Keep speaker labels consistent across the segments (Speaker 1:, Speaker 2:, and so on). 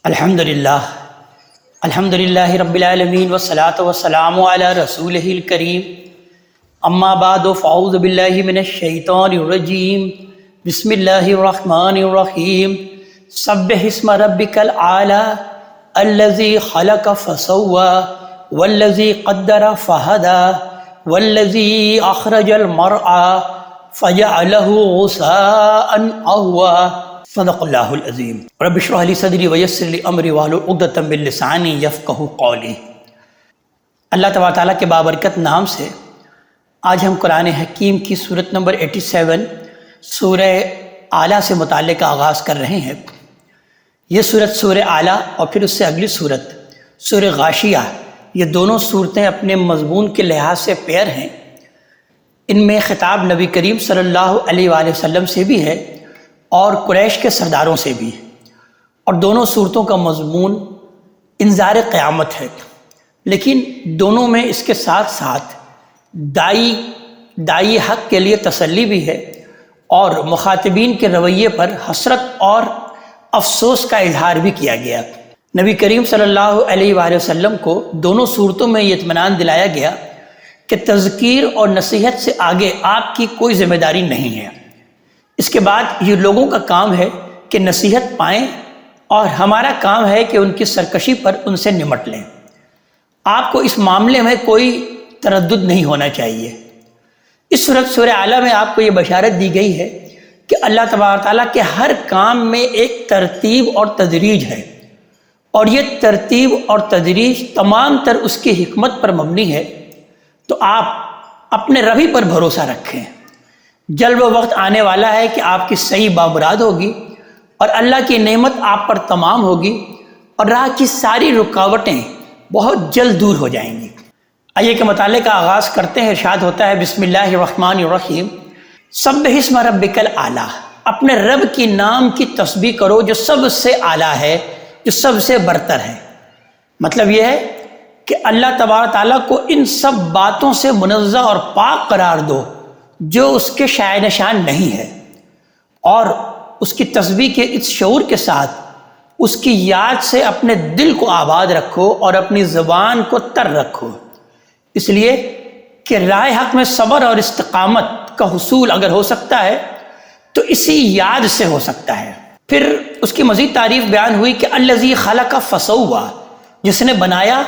Speaker 1: الحمدللہ رب العالمین والصلاة والسلام علی رسولہ الکریم اما بعد فاعوذ باللہ من الشیطان الرجیم بسم اللہ الرحمن الرحیم سبح اسم ربک الاعلی الذی خلق فسوی والذی قدر فہدی والذی اخرج المرعى فجعلہ غثاء احوی صدق اللہ العظیم رب اشرح لی صدری ویسر لی امری واحلل عقدۃ من لسانی یفقہوا قولی۔ اللہ تبارک تعالیٰ کے بابرکت نام سے آج ہم قرآن حکیم کی سورت نمبر 87 سورہ اعلیٰ سے متعلق آغاز کر رہے ہیں۔ یہ سورت سورہ اعلیٰ اور پھر اس سے اگلی سورت سورہ غاشیہ، یہ دونوں صورتیں اپنے مضمون کے لحاظ سے پیر ہیں۔ ان میں خطاب نبی کریم صلی اللہ علیہ وآلہ وسلم سے بھی ہے اور قریش کے سرداروں سے بھی، اور دونوں صورتوں کا مضمون انذار قیامت ہے، لیکن دونوں میں اس کے ساتھ ساتھ داعی حق کے لیے تسلی بھی ہے اور مخاطبین کے رویے پر حسرت اور افسوس کا اظہار بھی کیا گیا۔ نبی کریم صلی اللہ علیہ وآلہ وسلم کو دونوں صورتوں میں یہ اطمینان دلایا گیا کہ تذکیر اور نصیحت سے آگے آپ کی کوئی ذمہ داری نہیں ہے۔ اس کے بعد یہ لوگوں کا کام ہے کہ نصیحت پائیں اور ہمارا کام ہے کہ ان کی سرکشی پر ان سے نمٹ لیں۔ آپ کو اس معاملے میں کوئی تردد نہیں ہونا چاہیے۔ اس سورت سورہ اعلیٰ میں آپ کو یہ بشارت دی گئی ہے کہ اللہ تبارک تعالیٰ کے ہر کام میں ایک ترتیب اور تدریج ہے، اور یہ ترتیب اور تدریج تمام تر اس کی حکمت پر مبنی ہے۔ تو آپ اپنے رب ہی پر بھروسہ رکھیں۔ جلد وقت آنے والا ہے کہ آپ کی صحیح بامراد ہوگی اور اللہ کی نعمت آپ پر تمام ہوگی اور راہ کی ساری رکاوٹیں بہت جلد دور ہو جائیں گی۔ آئیے کہ مطالعے کا آغاز کرتے ہیں۔ ارشاد ہوتا ہے بسم اللہ الرحمن الرحیم سبح اسم ربک الاعلی، اپنے رب کی نام کی تسبیح کرو جو سب سے اعلیٰ ہے، جو سب سے برتر ہے۔ مطلب یہ ہے کہ اللہ تبارک تعالیٰ کو ان سب باتوں سے منزہ اور پاک قرار دو جو اس کے شائع نشان نہیں ہے، اور اس کی تسبیح کے اس شعور کے ساتھ اس کی یاد سے اپنے دل کو آباد رکھو اور اپنی زبان کو تر رکھو، اس لیے کہ راہ حق میں صبر اور استقامت کا حصول اگر ہو سکتا ہے تو اسی یاد سے ہو سکتا ہے۔ پھر اس کی مزید تعریف بیان ہوئی کہ الذی خلق فسوی، جس نے بنایا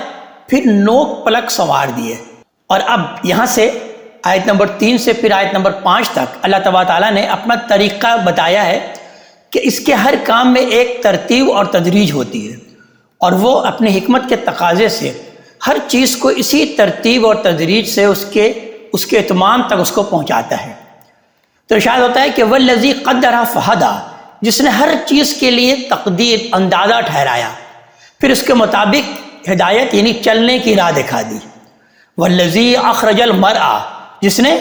Speaker 1: پھر نوک پلک سنوار دیے۔ اور اب یہاں سے آیت نمبر 3 سے پھر آیت نمبر 5 تک اللہ تبارک تعالیٰ نے اپنا طریقہ بتایا ہے کہ اس کے ہر کام میں ایک ترتیب اور تدریج ہوتی ہے، اور وہ اپنی حکمت کے تقاضے سے ہر چیز کو اسی ترتیب اور تدریج سے اس کے اتمام تک اس کو پہنچاتا ہے۔ تو ارشاد ہوتا ہے کہ والذی قدر فہدی، جس نے ہر چیز کے لیے تقدیر اندازہ ٹھہرایا، پھر اس کے مطابق ہدایت یعنی چلنے کی راہ دکھا دی۔ والذی اخرج المرعى، جس نے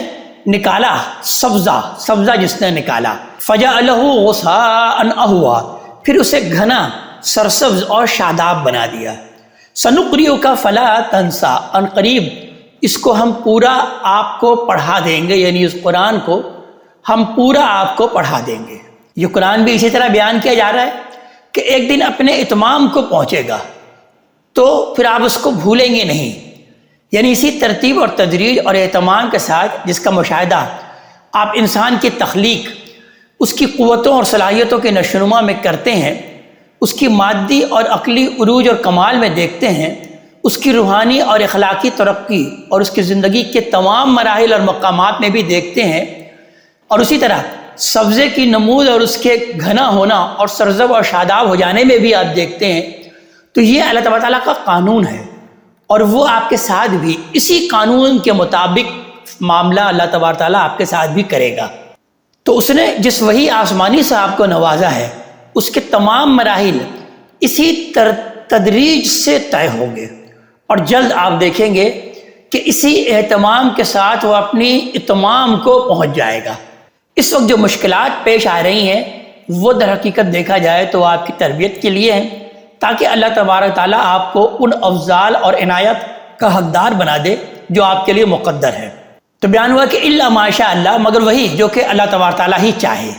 Speaker 1: نکالا سبزہ جس نے نکالا، فجعلہ غثاء احوی، پھر اسے گھنا سرسبز اور شاداب بنا دیا۔ سنقرئک فلا تنسیٰ، ان قریب اس کو ہم پورا آپ کو پڑھا دیں گے، یعنی اس قرآن کو ہم پورا آپ کو پڑھا دیں گے۔ یہ قرآن بھی اسی طرح بیان کیا جا رہا ہے کہ ایک دن اپنے اتمام کو پہنچے گا تو پھر آپ اس کو بھولیں گے نہیں، یعنی اسی ترتیب اور تدریج اور اہتمام کے ساتھ جس کا مشاہدہ آپ انسان کی تخلیق، اس کی قوتوں اور صلاحیتوں کے نشوونما میں کرتے ہیں، اس کی مادی اور عقلی عروج اور کمال میں دیکھتے ہیں، اس کی روحانی اور اخلاقی ترقی اور اس کی زندگی کے تمام مراحل اور مقامات میں بھی دیکھتے ہیں، اور اسی طرح سبزے کی نمود اور اس کے گھنا ہونا اور سرسبز اور شاداب ہو جانے میں بھی آپ دیکھتے ہیں۔ تو یہ اللہ تبارک تعالیٰ کا قانون ہے، اور وہ آپ کے ساتھ بھی اسی قانون کے مطابق معاملہ اللہ تبارک تعالیٰ آپ کے ساتھ بھی کرے گا۔ تو اس نے جس وحی آسمانی سے آپ کو نوازا ہے، اس کے تمام مراحل اسی تدریج سے طے ہوں گے، اور جلد آپ دیکھیں گے کہ اسی اہتمام کے ساتھ وہ اپنی اتمام کو پہنچ جائے گا۔ اس وقت جو مشکلات پیش آ رہی ہیں وہ در حقیقت دیکھا جائے تو آپ کی تربیت کے لیے ہیں، تاکہ اللہ تبارک تعالیٰ آپ کو ان افضال اور عنایت کا حقدار بنا دے جو آپ کے لیے مقدر ہے۔ تو بیان ہوا کہ الا ماشاء اللہ، مگر وہی جو کہ اللہ تبارک تعالیٰ ہی چاہے۔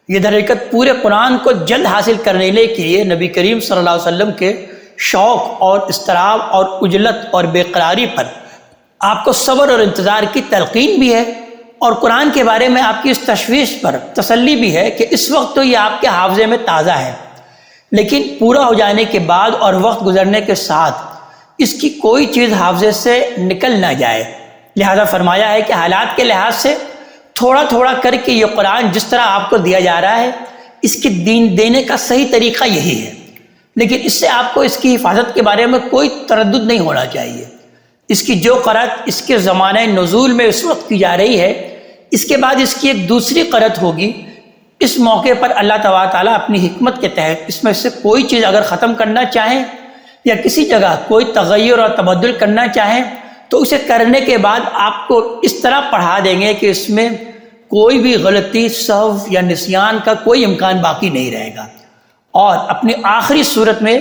Speaker 1: یہ در حقیقت پورے قرآن کو جلد حاصل کرنے کے لیے نبی کریم صلی اللہ علیہ وسلم کے شوق اور اضطراب اور عجلت اور بے قراری پر آپ کو صبر اور انتظار کی تلقین بھی ہے، اور قرآن کے بارے میں آپ کی اس تشویش پر تسلی بھی ہے کہ اس وقت تو یہ آپ کے حافظے میں تازہ ہے، لیکن پورا ہو جانے کے بعد اور وقت گزرنے کے ساتھ اس کی کوئی چیز حافظے سے نکل نہ جائے۔ لہذا فرمایا ہے کہ حالات کے لحاظ سے تھوڑا تھوڑا کر کے یہ قرآن جس طرح آپ کو دیا جا رہا ہے، اس کی دین دینے کا صحیح طریقہ یہی ہے، لیکن اس سے آپ کو اس کی حفاظت کے بارے میں کوئی تردد نہیں ہونا چاہیے۔ اس کی جو قرأت اس کے زمانہ نزول میں اس وقت کی جا رہی ہے، اس کے بعد اس کی ایک دوسری قرأت ہوگی۔ اس موقع پر اللہ تعالیٰ اپنی حکمت کے تحت اس میں سے کوئی چیز اگر ختم کرنا چاہیں یا کسی جگہ کوئی تغیر اور تبدل کرنا چاہیں تو اسے کرنے کے بعد آپ کو اس طرح پڑھا دیں گے کہ اس میں کوئی بھی غلطی، سہو یا نسیان کا کوئی امکان باقی نہیں رہے گا، اور اپنی آخری صورت میں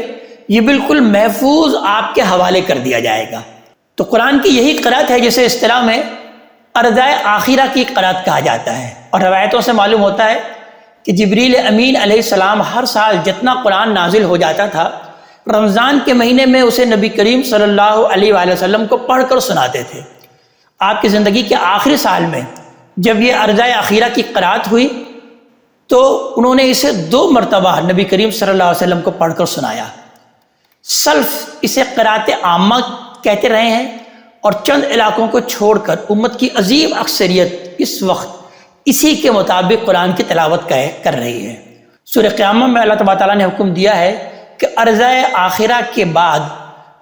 Speaker 1: یہ بالکل محفوظ آپ کے حوالے کر دیا جائے گا۔ تو قرآن کی یہی قرأت ہے جسے اصطلاح میں ارضائے آخرہ کی قرأت کہا جاتا ہے، اور روایتوں سے معلوم ہوتا ہے کہ جبریل امین علیہ السلام ہر سال جتنا قرآن نازل ہو جاتا تھا، رمضان کے مہینے میں اسے نبی کریم صلی اللہ علیہ وآلہ وسلم کو پڑھ کر سناتے تھے۔ آپ کی زندگی کے آخری سال میں جب یہ ارضائے آخرہ کی قرأت ہوئی تو انہوں نے اسے 2 مرتبہ نبی کریم صلی اللہ علیہ وسلم کو پڑھ کر سنایا۔ سلف اسے قرأت عامہ کہتے رہے ہیں، اور چند علاقوں کو چھوڑ کر امت کی عظیم اکثریت اس وقت اسی کے مطابق قرآن کی تلاوت کر رہی ہے۔ سورہ قیامت میں اللہ تعالیٰ نے حکم دیا ہے کہ ارضائے آخرہ کے بعد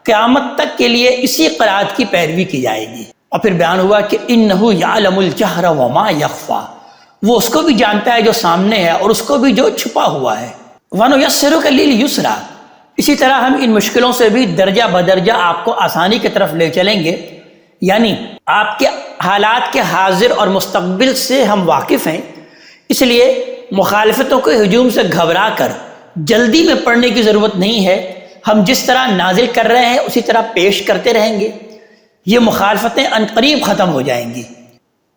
Speaker 1: قیامت تک کے لیے اسی قرأت کی پیروی کی جائے گی، اور پھر بیان ہوا کہ انہ یعلم الجہر وما یخفی، وہ اس کو بھی جانتا ہے جو سامنے ہے اور اس کو بھی جو چھپا ہوا ہے۔ وَنُيَسِّرُكَ لِلْيُسْرَىٰ، اسی طرح ہم ان مشکلوں سے بھی درجہ بدرجہ آپ کو آسانی کی طرف لے چلیں گے، یعنی آپ کے حالات کے حاضر اور مستقبل سے ہم واقف ہیں، اس لیے مخالفتوں کے ہجوم سے گھبرا کر جلدی میں پڑھنے کی ضرورت نہیں ہے۔ ہم جس طرح نازل کر رہے ہیں اسی طرح پیش کرتے رہیں گے، یہ مخالفتیں عنقریب ختم ہو جائیں گی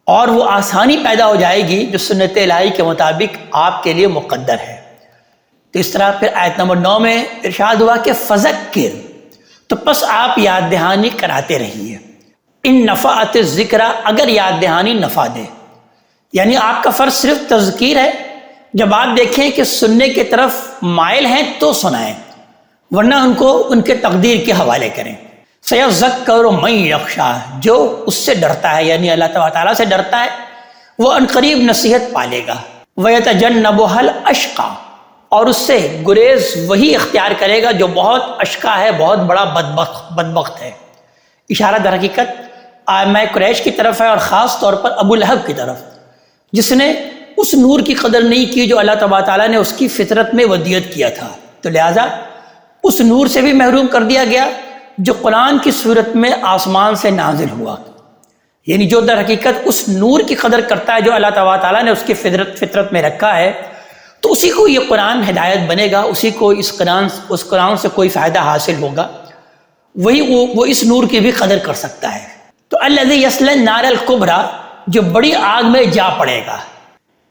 Speaker 1: اور وہ آسانی پیدا ہو جائے گی جو سنت الہی کے مطابق آپ کے لیے مقدر ہے۔ تو اس طرح پھر آیت نمبر 9 میں ارشاد ہوا کہ فذکر، تو پس آپ یاد دہانی کراتے رہیے، ان نفعت الذکر، اگر یاد دہانی نفع دے، یعنی آپ کا فرض صرف تذکیر ہے۔ جب آپ دیکھیں کہ سننے کی طرف مائل ہیں تو سنائیں، ورنہ ان کو ان کے تقدیر کے حوالے کریں۔ سیذکر من یخشی، جو اس سے ڈرتا ہے یعنی اللہ تعالیٰ سے ڈرتا ہے وہ عنقریب نصیحت پالے گا۔ ویتجنبها الاشقی، اور اس سے گریز وہی اختیار کرے گا جو بہت اشقا ہے، بہت بڑا بدبخت ہے۔ اشارہ در حقیقت آئمہ قریش کی طرف ہے، اور خاص طور پر ابو لہب کی طرف، جس نے اس نور کی قدر نہیں کی جو اللہ تعالیٰ نے اس کی فطرت میں ودیت کیا تھا، تو لہٰذا اس نور سے بھی محروم کر دیا گیا جو قرآن کی صورت میں آسمان سے نازل ہوا، یعنی جو در حقیقت اس نور کی قدر کرتا ہے جو اللہ تعالیٰ نے اس کی فطرت میں رکھا ہے، تو اسی کو یہ قرآن ہدایت بنے گا، اسی کو اس قرآن سے کوئی فائدہ حاصل ہوگا، وہی وہ اس نور کی بھی قدر کر سکتا ہے۔ تو الذی یصلی النار الکبریٰ، جو بڑی آگ میں جا پڑے گا،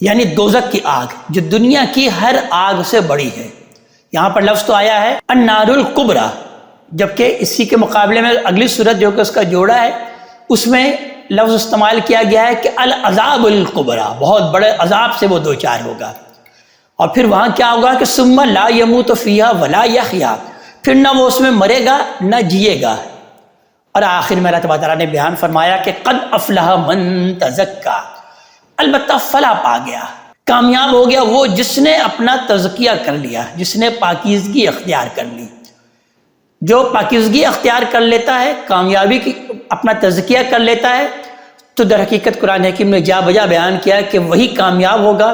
Speaker 1: یعنی دوزخ کی آگ جو دنیا کی ہر آگ سے بڑی ہے۔ یہاں پر لفظ تو آیا ہے النار الکبریٰ، جبکہ اسی کے مقابلے میں اگلی صورت جو کہ اس کا جوڑا ہے اس میں لفظ استعمال کیا گیا ہے کہ العذاب الکبریٰ، بہت بڑے عذاب سے وہ دوچار ہوگا۔ اور پھر وہاں کیا ہوگا کہ ثم لا یموت فیہا ولا یحیا، پھر نہ وہ اس میں مرے گا نہ جیے گا۔ اور آخر میں اللہ تعالیٰ نے بیان فرمایا کہ قد افلح من تزکا، البتہ فلاح پا گیا، کامیاب ہو گیا وہ جس نے اپنا تزکیہ کر لیا، جس نے پاکیزگی اختیار کر لی۔ جو پاکیزگی اختیار کر لیتا ہے، کامیابی کی اپنا تزکیہ کر لیتا ہے، تو در حقیقت قرآن حکیم نے جا بجا بیان کیا کہ وہی کامیاب ہوگا۔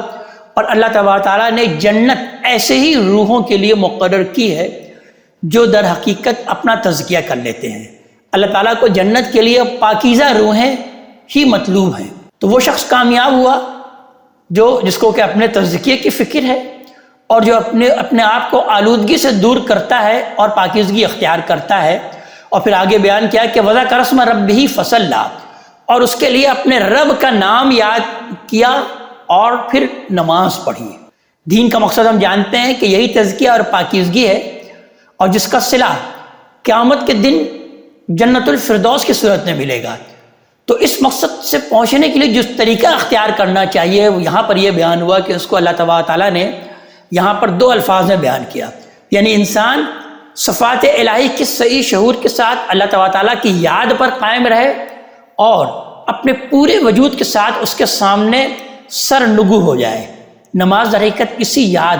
Speaker 1: اور اللہ تعالیٰ نے جنت ایسے ہی روحوں کے لیے مقرر کی ہے جو در حقیقت اپنا تزکیہ کر لیتے ہیں۔ اللہ تعالیٰ کو جنت کے لیے پاکیزہ روحیں ہی مطلوب ہیں، تو وہ شخص کامیاب ہوا جس کو کہ اپنے تزکیے کی فکر ہے اور جو اپنے آپ کو آلودگی سے دور کرتا ہے اور پاکیزگی اختیار کرتا ہے۔ اور پھر آگے بیان کیا کہ وذکر اسم ربہ فصلی، اور اس کے لیے اپنے رب کا نام یاد کیا اور پھر نماز پڑھی۔ دین کا مقصد ہم جانتے ہیں کہ یہی تزکیہ اور پاکیزگی ہے، اور جس کا صلہ قیامت کے دن جنت الفردوس کی صورت میں ملے گا۔ تو اس مقصد سے پہنچنے کے لیے جس طریقہ اختیار کرنا چاہیے، وہ یہاں پر یہ بیان ہوا کہ اس کو اللہ تبارک تعالیٰ نے یہاں پر 2 الفاظ میں بیان کیا، یعنی انسان صفات الہی کے صحیح شعور کے ساتھ اللہ تبارک تعالیٰ کی یاد پر قائم رہے، اور اپنے پورے وجود کے ساتھ اس کے سامنے سر نگو ہو جائے۔ نماز در حقیقت اسی یاد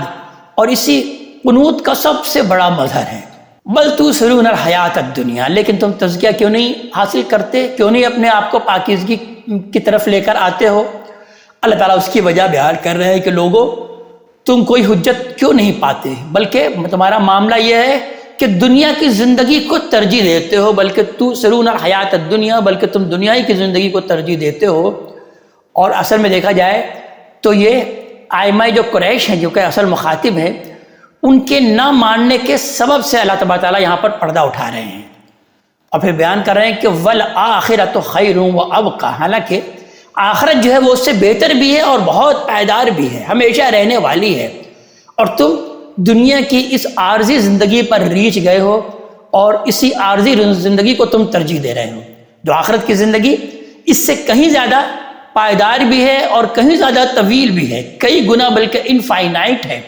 Speaker 1: اور اسی قنوت کا سب سے بڑا مظہر ہے۔ بل تؤثرون الحیات الدنیا، لیکن تم تزکیہ کیوں نہیں حاصل کرتے، کیوں نہیں اپنے آپ کو پاکیزگی کی طرف لے کر آتے ہو؟ اللہ تعالیٰ اس کی وجہ بیان کر رہے ہیں کہ لوگوں تم کوئی حجت کیوں نہیں پاتے، بلکہ تمہارا معاملہ یہ ہے کہ دنیا کی زندگی کو ترجیح دیتے ہو، بلکہ تؤثرون الحیات الدنیا، بلکہ تم دنیا کی زندگی کو ترجیح دیتے ہو۔ اور اصل میں دیکھا جائے تو یہ ائمہ جو قریش ہیں، جو کہ اصل مخاطب ہیں، ان کے نہ ماننے کے سبب سے اللہ تبارک تعالیٰ یہاں پر پردہ اٹھا رہے ہیں، اور پھر بیان کر رہے ہیں کہ والآخرۃ خیر وابقیٰ، حالانکہ آخرت جو ہے وہ اس سے بہتر بھی ہے اور بہت پائیدار بھی ہے، ہمیشہ رہنے والی ہے، اور تم دنیا کی اس عارضی زندگی پر ریچھ گئے ہو اور اسی عارضی زندگی کو تم ترجیح دے رہے ہو، جو آخرت کی زندگی اس سے کہیں زیادہ پائیدار بھی ہے اور کہیں زیادہ طویل بھی ہے، کئی گنا بلکہ انفائنائٹ ہے،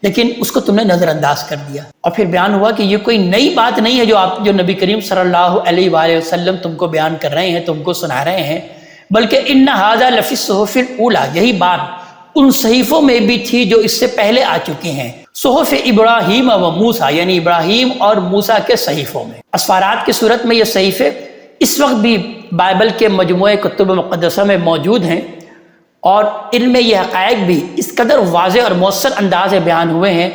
Speaker 1: لیکن اس کو تم نے نظر انداز کر دیا۔ اور پھر بیان ہوا کہ یہ کوئی نئی بات نہیں ہے جو نبی کریم صلی اللہ علیہ وآلہ وسلم تم کو بیان کر رہے ہیں، تم کو سنا رہے ہیں، بلکہ ان ھذا لفی الصحف الاولی، یہی بات ان صحیفوں میں بھی تھی جو اس سے پہلے آ چکی ہیں، صحف ابراہیم و موسیٰ، یعنی ابراہیم اور موسیٰ کے صحیفوں میں۔ اسفارات کی صورت میں یہ صحیفے اس وقت بھی بائبل کے مجموعہ کتب مقدسہ میں موجود ہیں، اور ان میں یہ حقائق بھی اس قدر واضح اور مؤثر انداز میں بیان ہوئے ہیں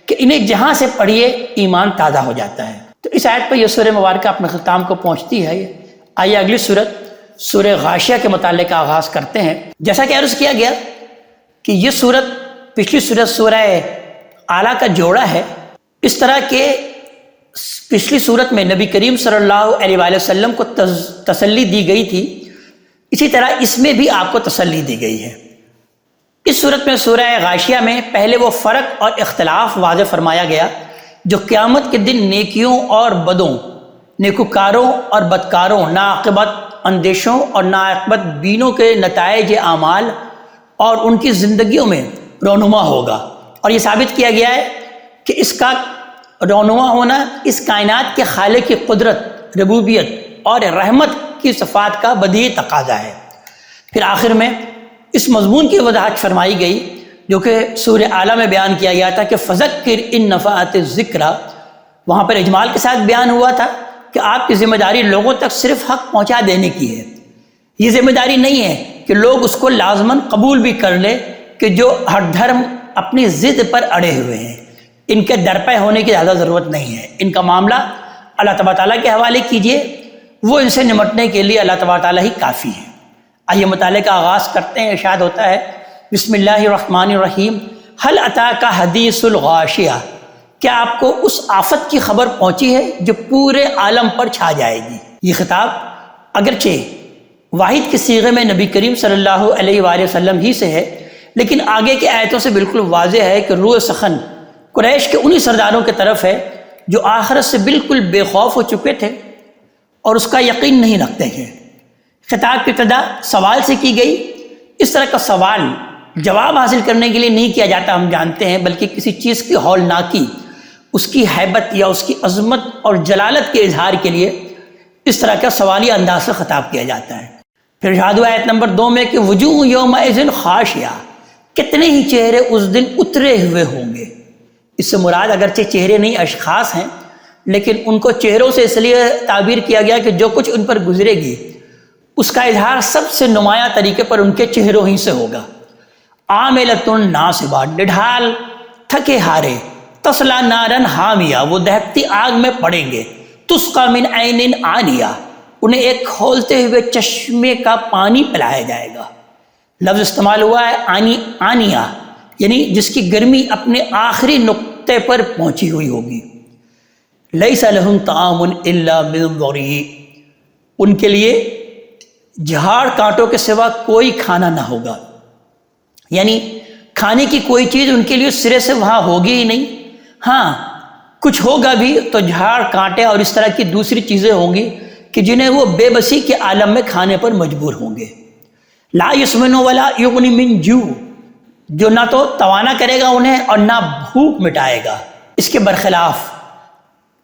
Speaker 1: کہ انہیں جہاں سے پڑھیے ایمان تازہ ہو جاتا ہے۔ تو اس آیت پر یہ سورہ مبارکہ اپنے اختتام کو پہنچتی ہے۔ آئیے اگلی سورت سورہ غاشیہ کے متعلق آغاز کرتے ہیں۔ جیسا کہ عرض کیا گیا کہ یہ سورت پچھلی سورت سورہ اعلیٰ کا جوڑا ہے، اس طرح کہ پچھلی سورت میں نبی کریم صلی اللہ علیہ وآلہ وسلم کو تسلی دی گئی تھی، اسی طرح اس میں بھی آپ کو تسلی دی گئی ہے۔ اس صورت میں سورہ غاشیہ میں پہلے وہ فرق اور اختلاف واضح فرمایا گیا جو قیامت کے دن نیکیوں اور بدوں، نیکوکاروں اور بدکاروں، ناعاقبت اندیشوں اور ناعاقبت بینوں کے نتائج اعمال اور ان کی زندگیوں میں رونما ہوگا، اور یہ ثابت کیا گیا ہے کہ اس کا رونما ہونا اس کائنات کے خالق کی قدرت، ربوبیت اور رحمت کی صفات کا بدیہی تقاضا ہے۔ پھر آخر میں اس مضمون کی وضاحت فرمائی گئی جو کہ سورہ اعلیٰ میں بیان کیا گیا تھا کہ فذکر ان نفعت الذکر، وہاں پر اجمال کے ساتھ بیان ہوا تھا کہ آپ کی ذمہ داری لوگوں تک صرف حق پہنچا دینے کی ہے، یہ ذمہ داری نہیں ہے کہ لوگ اس کو لازماً قبول بھی کر لیں کہ جو ہر دھرم اپنی ضد پر اڑے ہوئے ہیں، ان کے درپے ہونے کی زیادہ ضرورت نہیں ہے، ان کا معاملہ اللہ تبارک تعالیٰ کے حوالے کیجیے، وہ ان سے نمٹنے کے لیے اللہ تبارک تعالیٰ ہی کافی ہے۔ آئیے مطالعے کا آغاز کرتے ہیں۔ ارشاد ہوتا ہے بسم اللہ الرحمن الرحیم، هل اتاک حدیث الغاشیہ، کیا آپ کو اس آفت کی خبر پہنچی ہے جو پورے عالم پر چھا جائے گی؟ یہ خطاب اگرچہ واحد کے صیغے میں نبی کریم صلی اللہ علیہ وآلہ وسلم ہی سے ہے، لیکن آگے کی آیتوں سے بالکل واضح ہے کہ روح سخن قریش کے انہی سرداروں کی طرف ہے جو آخرت سے بالکل بے خوف ہو چکے تھے اور اس کا یقین نہیں رکھتے ہیں۔ خطاب کی ابتدا سوال سے کی گئی۔ اس طرح کا سوال جواب حاصل کرنے کے لیے نہیں کیا جاتا، ہم جانتے ہیں، بلکہ کسی چیز کی ہولناکی، اس کی ہیبت یا اس کی عظمت اور جلالت کے اظہار کے لیے اس طرح کا سوالی انداز سے خطاب کیا جاتا ہے۔ پھر ارشاد ہوا آیت نمبر 2 میں کہ وجوہ یومئذ خاشعہ، کتنے ہی چہرے اس دن اترے ہوئے ہوں گے۔ اس سے مراد اگرچہ چہرے نہیں اشخاص ہیں، لیکن ان کو چہروں سے اس لیے تعبیر کیا گیا کہ جو کچھ ان پر گزرے گی اس کا اظہار سب سے نمایاں طریقے پر ان کے چہروں ہی سے ہوگا۔ عاملۃ ناصبہ، ڈھال تھکے ہارے، تصلی نارا حامیہ، وہ دہکتی آگ میں پڑیں گے، تسقی من عین آنیہ، انہیں ایک کھولتے ہوئے چشمے کا پانی پلایا جائے گا۔ لفظ استعمال ہوا ہے آنیہ، یعنی جس کی گرمی اپنے آخری نقطے پر پہنچی ہوئی ہوگی۔ لیس لہم طعام الا من ضریع، ان کے لیے جھاڑ کانٹوں کے سوا کوئی کھانا نہ ہوگا، یعنی کھانے کی کوئی چیز ان کے لیے سرے سے وہاں ہوگی ہی نہیں، ہاں کچھ ہوگا بھی تو جھاڑ کانٹے اور اس طرح کی دوسری چیزیں ہوں گی کہ جنہیں وہ بے بسی کے عالم میں کھانے پر مجبور ہوں گے۔ لا یسمن ولا یغنی من جوع، جو نہ تو توانا کرے گا انہیں اور نہ بھوک مٹائے گا۔ اس کے برخلاف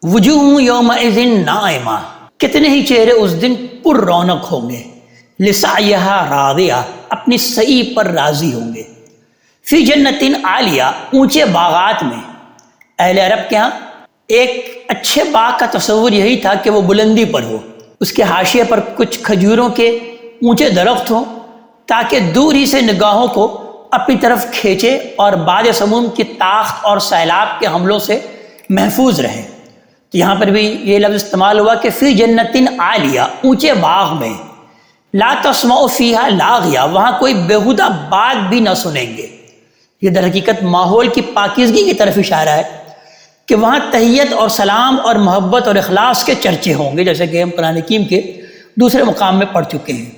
Speaker 1: وجوہ یومئذ ناعمہ، کتنے ہی چہرے اس دن پر رونق ہوں گے، لسعیہا راضیہ، اپنی سعی پر راضی ہوں گے، فی جنت عالیہ، اونچے باغات میں۔ اہل عرب کے ہاں ایک اچھے باغ کا تصور یہی تھا کہ وہ بلندی پر ہو، اس کے حاشیے پر کچھ کھجوروں کے اونچے درخت ہوں تاکہ دور ہی سے نگاہوں کو اپنی طرف کھینچے اور باد سموم کی طاقت اور سیلاب کے حملوں سے محفوظ رہے۔ تو یہاں پر بھی یہ لفظ استعمال ہوا کہ فی جنت عالیہ، اونچے باغ میں، لا تسمع فیہا لاغیہ، وہاں کوئی بیہودہ بات بھی نہ سنیں گے۔ یہ در حقیقت ماحول کی پاکیزگی کی طرف اشارہ ہے کہ وہاں تحیت اور سلام اور محبت اور اخلاص کے چرچے ہوں گے، جیسے کہ ہم قرآن حکیم کے دوسرے مقام میں پڑھ چکے ہیں۔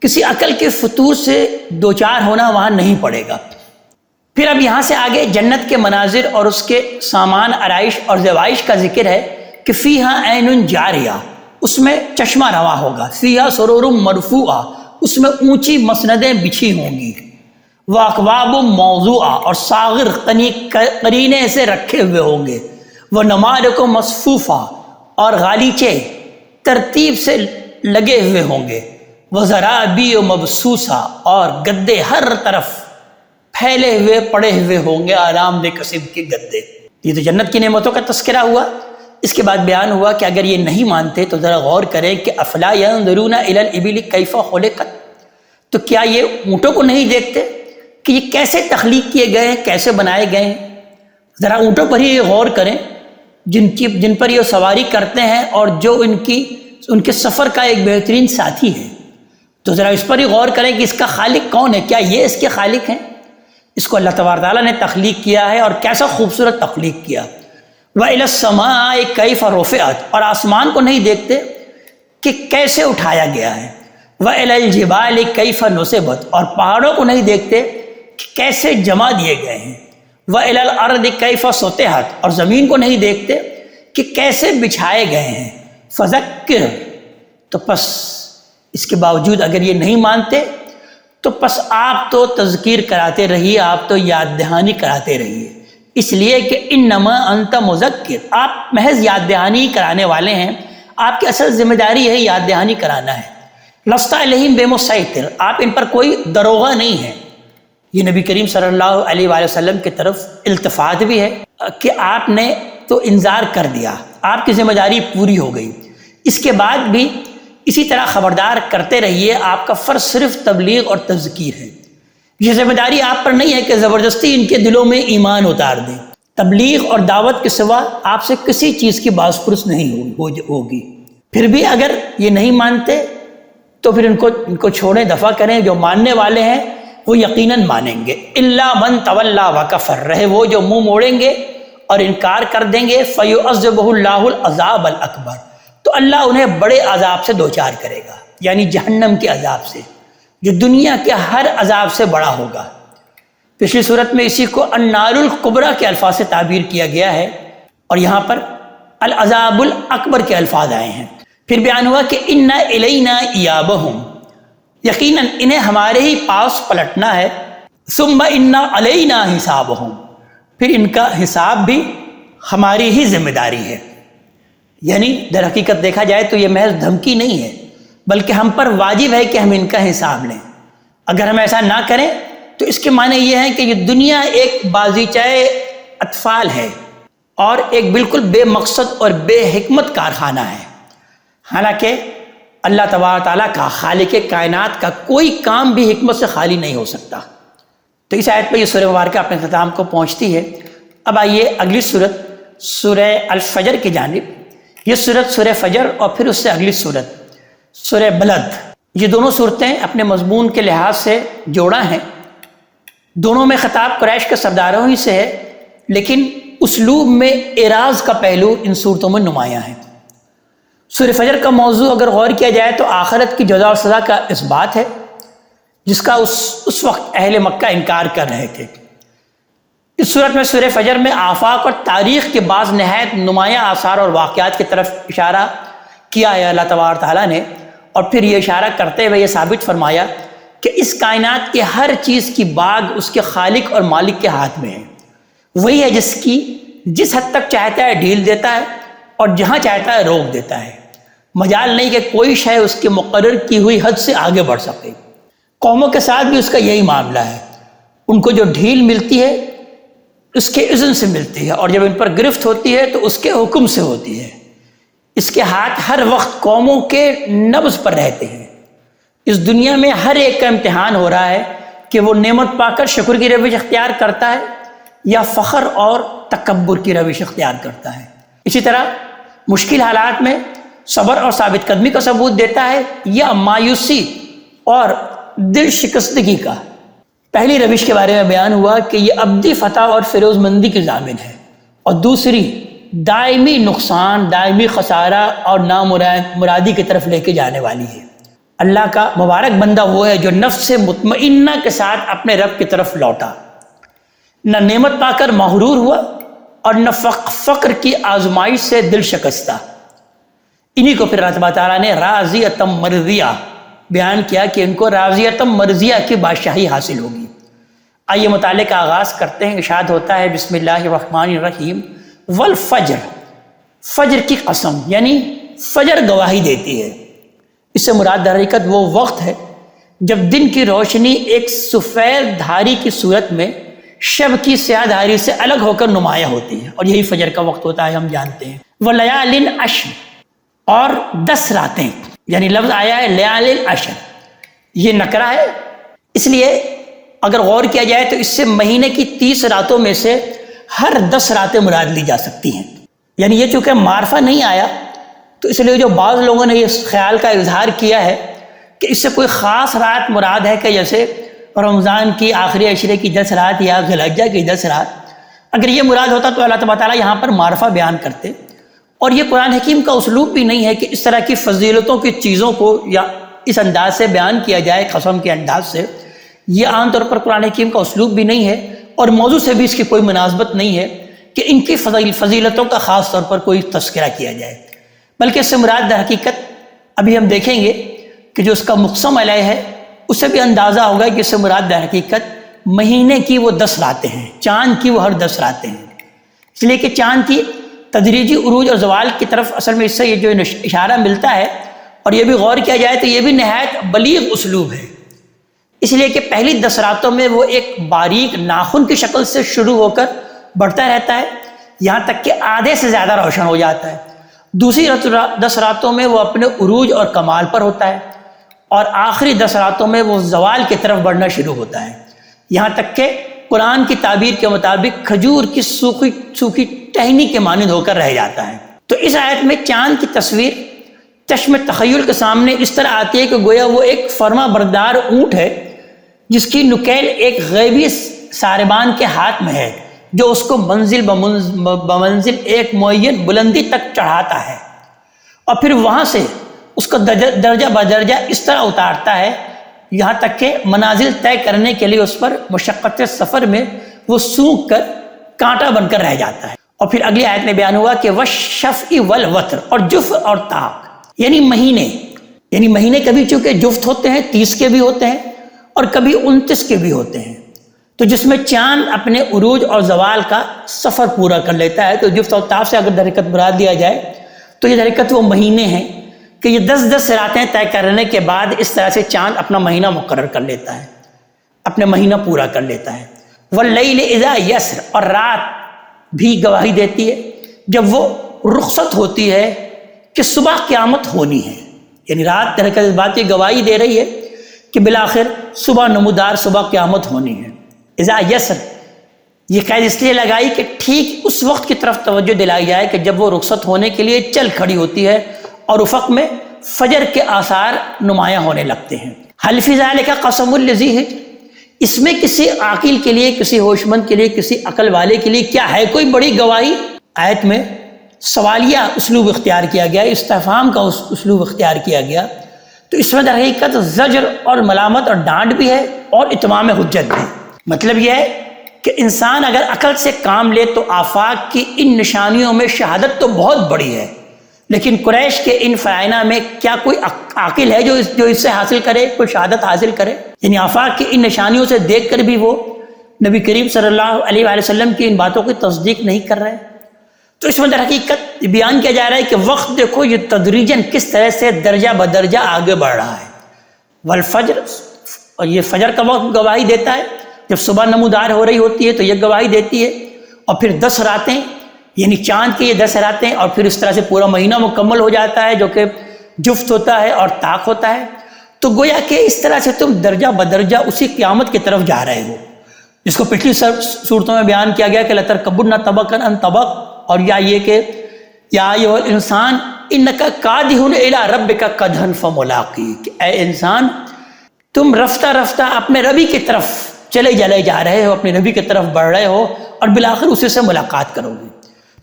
Speaker 1: کسی عقل کے فطور سے دوچار ہونا وہاں نہیں پڑے گا۔ پھر اب یہاں سے آگے جنت کے مناظر اور اس کے سامان آرائش اور زیبائش کا ذکر ہے کہ فیہا عین جاریہ، اس میں چشمہ رواں ہوگا، فیہا سرور مرفوعہ، اس میں اونچی مسندیں بچھی ہوں گی، واکواب موضوعہ، اور ساغر قرینے سے رکھے ہوئے ہوں گے، وہ نمارق مصفوفہ، اور غالیچے ترتیب سے لگے ہوئے ہوں گے، وزرابی مبسوسہ، اور گدے ہر طرف پھیلے ہوئے پڑے ہوئے ہوں گے، آرام دہ قسم کے گدے۔ یہ تو جنت کی نعمتوں کا تذکرہ ہوا۔ اس کے بعد بیان ہوا کہ اگر یہ نہیں مانتے تو ذرا غور کریں کہ افلا ينظرون الى الابل کیف خلقت، تو کیا یہ اونٹوں کو نہیں دیکھتے کہ یہ کیسے تخلیق کیے گئے ہیں، کیسے بنائے گئے ہیں؟ ذرا اونٹوں پر ہی غور کریں جن پر یہ سواری کرتے ہیں اور جو ان کے سفر کا ایک بہترین ساتھی ہے، تو ذرا اس پر ہی غور کریں کہ اس کا خالق کون ہے، کیا یہ اس کے خالق ہیں؟ اس کو اللہ تبارک تعالیٰ نے تخلیق کیا ہے اور کیسا خوبصورت تخلیق کیا۔ وَإِلَى السَّمَاءِ كَيْفَ رُفِعَتْ، اور آسمان کو نہیں دیکھتے کہ کیسے اٹھایا گیا ہے۔ وَإِلَى الْجِبَالِ كَيْفَ نُصِبَتْ، اور پہاڑوں کو نہیں دیکھتے کہ کیسے جمع دیے گئے ہیں۔ وَإِلَى الْأَرْضِ كَيْفَ سُطِحَتْ، اور زمین کو نہیں دیکھتے کہ کیسے بچھائے گئے ہیں۔ فَذَكِّرْ، تو پس اس کے باوجود اگر یہ نہیں مانتے تو پس آپ تو تذکیر کراتے رہیے، آپ تو یاد دہانی کراتے رہیے، اس لیے کہ انما انت مذکر، آپ محض یاد دہانی کرانے والے ہیں، آپ کی اصل ذمہ داری ہے یاد دہانی کرانا ہے۔ لست علیہم بمسیطر، آپ ان پر کوئی دروغہ نہیں ہے۔ یہ نبی کریم صلی اللہ علیہ وآلہ وسلم کی طرف التفات بھی ہے کہ آپ نے تو انذار کر دیا، آپ کی ذمہ داری پوری ہو گئی، اس کے بعد بھی اسی طرح خبردار کرتے رہیے، آپ کا فرض صرف تبلیغ اور تذکیر ہے۔ یہ ذمہ داری آپ پر نہیں ہے کہ زبردستی ان کے دلوں میں ایمان اتار دیں۔ تبلیغ اور دعوت کے سوا آپ سے کسی چیز کی باز پرس نہیں ہوگی۔ پھر بھی اگر یہ نہیں مانتے تو پھر ان کو چھوڑیں، دفع کریں۔ جو ماننے والے ہیں وہ یقیناً مانیں گے۔ الا من تولی وکفر، رہے وہ جو منہ موڑیں گے اور انکار کر دیں گے، فیعذبہ اللہ العذاب الاکبر، تو اللہ انہیں بڑے عذاب سے دوچار کرے گا، یعنی جہنم کے عذاب سے، جو دنیا کے ہر عذاب سے بڑا ہوگا۔ پچھلی صورت میں اسی کو النار الکبریٰ کے الفاظ سے تعبیر کیا گیا ہے، اور یہاں پر العذاب الاکبر کے الفاظ آئے ہیں۔ پھر بیان ہوا کہ ان الینا ایابہم، یقیناً انہیں ہمارے ہی پاس پلٹنا ہے، ثم ان علینا حسابہم، پھر ان کا حساب بھی ہماری ہی ذمہ داری ہے۔ یعنی در حقیقت دیکھا جائے تو یہ محض دھمکی نہیں ہے، بلکہ ہم پر واجب ہے کہ ہم ان کا حساب لیں۔ اگر ہم ایسا نہ کریں تو اس کے معنی یہ ہے کہ یہ دنیا ایک بازیچۂ اطفال ہے اور ایک بالکل بے مقصد اور بے حکمت کارخانہ ہے۔ حالانکہ اللہ تبارک تعالیٰ کا، خالق کائنات کا، کوئی کام بھی حکمت سے خالی نہیں ہو سکتا۔ تو اس آیت پہ یہ سورہ مبارکہ اپنے اختتام کو پہنچتی ہے۔ اب آئیے اگلی سورت سورہ الفجر کی جانب۔ یہ سورت سورہ فجر اور پھر اس سے اگلی سورت سورہ بلد، یہ دونوں صورتیں اپنے مضمون کے لحاظ سے جوڑا ہیں۔ دونوں میں خطاب قریش کے سرداروں ہی سے ہے، لیکن اسلوب میں اعراض کا پہلو ان صورتوں میں نمایاں ہے۔ سورہ فجر کا موضوع اگر غور کیا جائے تو آخرت کی جزا اور سزا کا اثبات ہے، جس کا اس وقت اہل مکہ انکار کر رہے تھے۔ اس صورت میں سورہ فجر میں آفاق اور تاریخ کے بعض نہایت نمایاں آثار اور واقعات کی طرف اشارہ کیا ہے اللہ تبارک تعالیٰ نے، اور پھر یہ اشارہ کرتے ہوئے یہ ثابت فرمایا کہ اس کائنات کے ہر چیز کی باغ اس کے خالق اور مالک کے ہاتھ میں ہے۔ وہی ہے جس حد تک چاہتا ہے ڈھیل دیتا ہے اور جہاں چاہتا ہے روک دیتا ہے۔ مجال نہیں کہ کوئی شے اس کے مقرر کی ہوئی حد سے آگے بڑھ سکے۔ قوموں کے ساتھ بھی اس کا یہی معاملہ ہے، ان کو جو ڈھیل ملتی ہے اس کے اذن سے ملتی ہے، اور جب ان پر گرفت ہوتی ہے تو اس کے حکم سے ہوتی ہے۔ اس کے ہاتھ ہر وقت قوموں کے نبض پر رہتے ہیں۔ اس دنیا میں ہر ایک کا امتحان ہو رہا ہے کہ وہ نعمت پا کر شکر کی روش اختیار کرتا ہے یا فخر اور تکبر کی روش اختیار کرتا ہے۔ اسی طرح مشکل حالات میں صبر اور ثابت قدمی کا ثبوت دیتا ہے یا مایوسی اور دل شکستگی کا۔ پہلی روش کے بارے میں بیان ہوا کہ یہ ابدی فتح اور فیروز مندی کی ضامن ہے، اور دوسری دائمی نقصان، دائمی خسارہ اور نامرادی کی طرف لے کے جانے والی ہے۔ اللہ کا مبارک بندہ وہ ہے جو نفس مطمئنہ کے ساتھ اپنے رب کی طرف لوٹا، نہ نعمت پا کر مغرور ہوا اور نہ فقر کی آزمائش سے دل شکستہ۔ انہی کو پھر اللہ تعالیٰ نے راضیۃ مرضیہ بیان کیا کہ ان کو راضیۃ مرضیہ کی بادشاہی حاصل ہوگی۔ آئیے مطالعے کا آغاز کرتے ہیں۔ ارشاد ہوتا ہے بسم اللہ الرحمن الرحیم والفجر، فجر کی قسم، یعنی فجر گواہی دیتی ہے۔ اس سے مراد در حقیقت وہ وقت ہے جب دن کی روشنی ایک سفید دھاری کی صورت میں شب کی سیاہ دھاری سے الگ ہو کر نمایاں ہوتی ہے، اور یہی فجر کا وقت ہوتا ہے، ہم جانتے ہیں۔ وَلَيَالٍ عَشْرٍ، اور 10 راتیں، یعنی لفظ آیا ہے لیال عشر، یہ نکرہ ہے، اس لیے اگر غور کیا جائے تو اس سے مہینے کی 30 راتوں میں سے ہر 10 راتیں مراد لی جا سکتی ہیں۔ یعنی یہ چونکہ معرفہ نہیں آیا تو اس لیے جو بعض لوگوں نے یہ خیال کا اظہار کیا ہے کہ اس سے کوئی خاص رات مراد ہے، کہ جیسے رمضان کی آخری عشرے کی 10 رات یا ذی الحجہ کی 10 رات، اگر یہ مراد ہوتا تو اللہ تعالیٰ یہاں پر معرفہ بیان کرتے۔ اور یہ قرآن حکیم کا اسلوب بھی نہیں ہے کہ اس طرح کی فضیلتوں کی چیزوں کو یا اس انداز سے بیان کیا جائے، قسم کے انداز سے۔ یہ عام طور پر قرآن حکیم کا اسلوب بھی نہیں ہے، اور موضوع سے بھی اس کی کوئی مناسبت نہیں ہے کہ ان کی فضیلتوں کا خاص طور پر کوئی تذکرہ کیا جائے، بلکہ اس سے مراد در حقیقت ابھی ہم دیکھیں گے کہ جو اس کا مقسم علیہ ہے اس سے بھی اندازہ ہوگا کہ اس سے مراد در حقیقت مہینے کی وہ 10 راتیں ہیں، چاند کی وہ ہر 10 راتیں ہیں۔ اس لیے کہ چاند کی تدریجی عروج اور زوال کی طرف اصل میں اس سے یہ جو اشارہ ملتا ہے، اور یہ بھی غور کیا جائے تو یہ بھی نہایت بلیغ اسلوب ہے، اس لیے کہ پہلی 10 راتوں میں وہ ایک باریک ناخن کی شکل سے شروع ہو کر بڑھتا رہتا ہے یہاں تک کہ آدھے سے زیادہ روشن ہو جاتا ہے۔ دوسری 10 راتوں میں وہ اپنے عروج اور کمال پر ہوتا ہے، اور آخری 10 راتوں میں وہ زوال کی طرف بڑھنا شروع ہوتا ہے، یہاں تک کہ قرآن کی تعبیر کے مطابق کھجور کی سوکھی ٹہنی کے مانند ہو کر رہ جاتا ہے۔ تو اس آیت میں چاند کی تصویر چشم تخیل کے سامنے اس طرح آتی ہے کہ گویا وہ ایک فرما بردار اونٹ ہے جس کی نکیل ایک غیبی ساربان کے ہاتھ میں ہے، جو اس کو منزل بمنزل ایک معین بلندی تک چڑھاتا ہے، اور پھر وہاں سے اس کو درجہ بدرجہ اس طرح اتارتا ہے یہاں تک کہ منازل طے کرنے کے لیے اس پر مشقت سفر میں وہ سونک کر کانٹا بن کر رہ جاتا ہے۔ اور پھر اگلی آیت میں بیان ہوا کہ وَالشَّفْعِ وَالْوَتْرِ، اور جف اور طاق، یعنی مہینے کبھی چونکہ جفت ہوتے ہیں 30 کے بھی ہوتے ہیں اور کبھی 29 کے بھی ہوتے ہیں، تو جس میں چاند اپنے عروج اور زوال کا سفر پورا کر لیتا ہے، تو جفت اور طاق سے اگر در حقیقت مراد لیا جائے تو یہ در حقیقت وہ مہینے ہیں کہ یہ 10 راتیں طے کرنے کے بعد اس طرح سے چاند اپنا مہینہ مقرر کر لیتا ہے، اپنا مہینہ پورا کر لیتا ہے۔ وَاللَّيْلِ إِذَا يَسْرِ، اور رات بھی گواہی دیتی ہے جب وہ رخصت ہوتی ہے کہ صبح قیامت ہونی ہے، یعنی رات در حقیقت اس بات کی گواہی دے رہی ہے کہ بالآخر صبح نمودار، صبح قیامت ہونی ہے۔ اذا یسر، یہ قید اس لیے لگائی کہ ٹھیک اس وقت کی طرف توجہ دلائی جائے کہ جب وہ رخصت ہونے کے لیے چل کھڑی ہوتی ہے اور افق میں فجر کے آثار نمایاں ہونے لگتے ہیں۔ حل فی ذالک قسم لذی حجر، اس میں کسی عاقل کے لیے، کسی ہوش مند کے لیے، کسی عقل والے کے لیے کیا ہے کوئی بڑی گواہی؟ آیت میں سوالیہ اسلوب اختیار کیا گیا، استفہام کا اسلوب اختیار کیا گیا تو اس میں در حقیقت زجر اور ملامت اور ڈانٹ بھی ہے اور اتمام حجت بھی. مطلب یہ ہے کہ انسان اگر عقل سے کام لے تو آفاق کی ان نشانیوں میں شہادت تو بہت بڑی ہے، لیکن قریش کے ان فرائض میں کیا کوئی عاقل ہے جو اس سے حاصل کرے، کوئی شہادت حاصل کرے؟ یعنی آفاق کی ان نشانیوں سے دیکھ کر بھی وہ نبی کریم صلی اللہ علیہ وآلہ وسلم کی ان باتوں کی تصدیق نہیں کر رہے. تو اس میں در حقیقت بیان کیا جا رہا ہے کہ وقت دیکھو یہ تدریجاً کس طرح سے درجہ بدرجہ آگے بڑھ رہا ہے. والفجر، اور یہ فجر کا وقت گواہی دیتا ہے، جب صبح نمودار ہو رہی ہوتی ہے تو یہ گواہی دیتی ہے، اور پھر 10 راتیں یعنی چاند کی یہ 10 راتیں، اور پھر اس طرح سے پورا مہینہ مکمل ہو جاتا ہے جو کہ جفت ہوتا ہے اور طاق ہوتا ہے. تو گویا کہ اس طرح سے تم درجہ بدرجہ اسی قیامت کی طرف جا رہے ہو، جس کو پچھلی صورتوں میں بیان کیا گیا کہ لَتَرْكَبُنَّ طَبَقًا عَن طَبَقٍ، اور یا یہ کہ یا ایھا الانسان انک کادح الی ربک کدحا فملاقیہ، کہ اے انسان تم رفتہ رفتہ اپنے ربی کی طرف چلے جا رہے ہو، اپنے نبی کی طرف بڑھ رہے ہو، اور بالآخر اسی سے ملاقات کرو گے.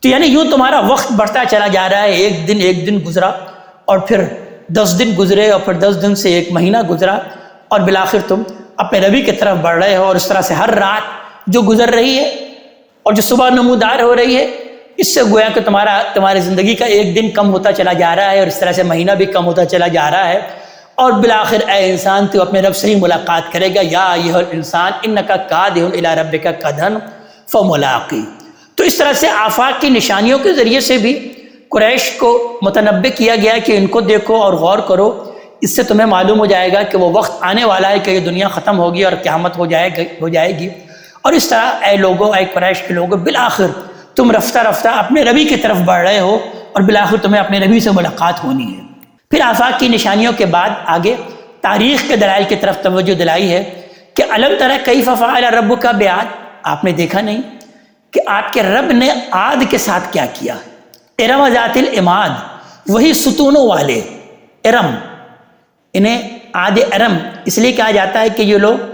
Speaker 1: تو یعنی یوں تمہارا وقت بڑھتا چلا جا رہا ہے، ایک دن گزرا، اور پھر 10 دن گزرے، اور پھر 10 دن سے ایک مہینہ گزرا، اور بالآخر تم اپنے نبی کی طرف بڑھ رہے ہو. اور اس طرح سے ہر رات جو گزر رہی ہے اور جو صبح نمودار ہو رہی ہے، اس سے گویا کہ تمہاری زندگی کا ایک دن کم ہوتا چلا جا رہا ہے، اور اس طرح سے مہینہ بھی کم ہوتا چلا جا رہا ہے. اور بالآخر اے انسان تو اپنے رب سے ہی ملاقات کرے گا. یا ایھا الانسان انک کادح الی ربک کدحا فملاقیہ. تو اس طرح سے آفاق کی نشانیوں کے ذریعے سے بھی قریش کو متنبع کیا گیا کہ ان کو دیکھو اور غور کرو، اس سے تمہیں معلوم ہو جائے گا کہ وہ وقت آنے والا ہے کہ یہ دنیا ختم ہوگی اور قیامت ہو جائے گی. اور اس طرح اے لوگوں، اے قریش کے لوگوں، بالآخر تم رفتہ رفتہ اپنے ربی کی طرف بڑھ رہے ہو، اور بالآخر تمہیں اپنے نبی سے ملاقات ہونی ہے. پھر آفاق کی نشانیوں کے بعد آگے تاریخ کے دلائل کی طرف توجہ دلائی ہے کہ الم تری کیف فعل ربک بعاد، آپ نے دیکھا نہیں کہ آپ کے رب نے عاد کے ساتھ کیا کیا. ارم ذات العماد، وہی ستونوں والے ارم، انہیں عاد ارم اس لیے کہا جاتا ہے کہ یہ لوگ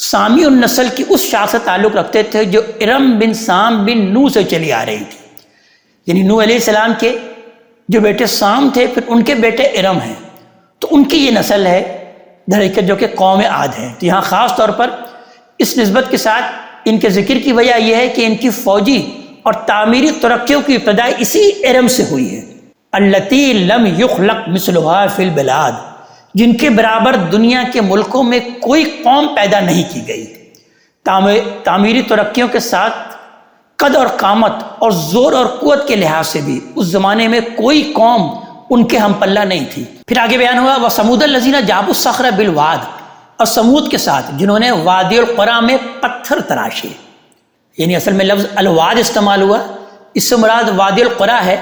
Speaker 1: سامی النسل کی اس شاخ سے تعلق رکھتے تھے جو ارم بن سام بن نو سے چلی آ رہی تھی. یعنی نو علیہ السلام کے جو بیٹے سام تھے، پھر ان کے بیٹے ارم ہیں، تو ان کی یہ نسل ہے در حقیقت جو کہ قوم عاد ہے. تو یہاں خاص طور پر اس نسبت کے ساتھ ان کے ذکر کی وجہ یہ ہے کہ ان کی فوجی اور تعمیری ترقیوں کی ابتدا اسی ارم سے ہوئی ہے. التی لم یخلق مثلها فی البلاد، جن کے برابر دنیا کے ملکوں میں کوئی قوم پیدا نہیں کی گئی. تعمیری ترقیوں کے ساتھ قد اور قامت اور زور اور قوت کے لحاظ سے بھی اس زمانے میں کوئی قوم ان کے ہم پلہ نہیں تھی. پھر آگے بیان ہوا وَثَمُودَ الَّذِينَ جَابُوا الصَّخْرَ بِالْوَادِ، اور سمود کے ساتھ جنہوں نے وادی القریٰ میں پتھر تراشے. یعنی اصل میں لفظ الواد استعمال ہوا، اس سے مراد وادی القریٰ ہے،